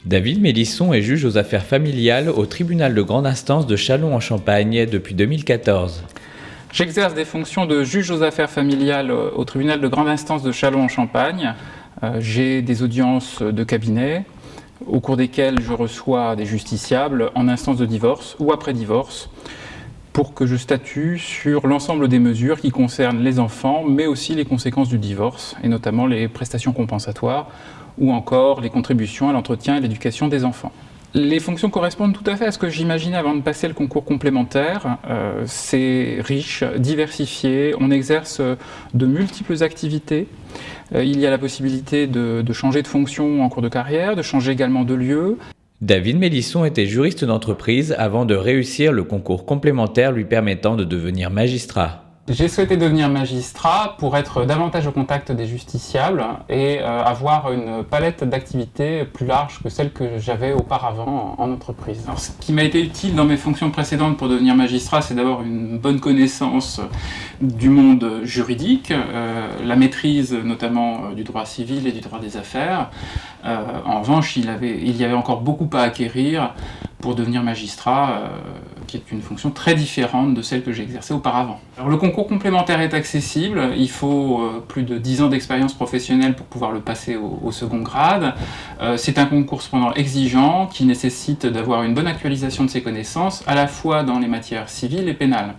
David Mélisson est juge aux affaires familiales au tribunal de grande instance de Châlons-en-Champagne depuis 2014. J'exerce des fonctions de juge aux affaires familiales au tribunal de grande instance de Châlons-en-Champagne. J'ai des audiences de cabinet au cours desquelles je reçois des justiciables en instance de divorce ou après divorce pour que je statue sur l'ensemble des mesures qui concernent les enfants, mais aussi les conséquences du divorce, et notamment les prestations compensatoires ou encore les contributions à l'entretien et l'éducation des enfants. Les fonctions correspondent tout à fait à ce que j'imaginais avant de passer le concours complémentaire. C'est riche, diversifié, on exerce de multiples activités. Il y a la possibilité de changer de fonction en cours de carrière, de changer également de lieu. David Mélisson était juriste d'entreprise avant de réussir le concours complémentaire lui permettant de devenir magistrat. J'ai souhaité devenir magistrat pour être davantage au contact des justiciables et avoir une palette d'activités plus large que celle que j'avais auparavant en entreprise. Alors, ce qui m'a été utile dans mes fonctions précédentes pour devenir magistrat, c'est d'abord une bonne connaissance du monde juridique, la maîtrise notamment du droit civil et du droit des affaires. En revanche, il y avait encore beaucoup à acquérir pour devenir magistrat, qui est une fonction très différente de celle que j'ai exercée auparavant. Alors, le concours complémentaire est accessible, il faut plus de 10 ans d'expérience professionnelle pour pouvoir le passer au second grade. C'est un concours cependant exigeant qui nécessite d'avoir une bonne actualisation de ses connaissances, à la fois dans les matières civiles et pénales.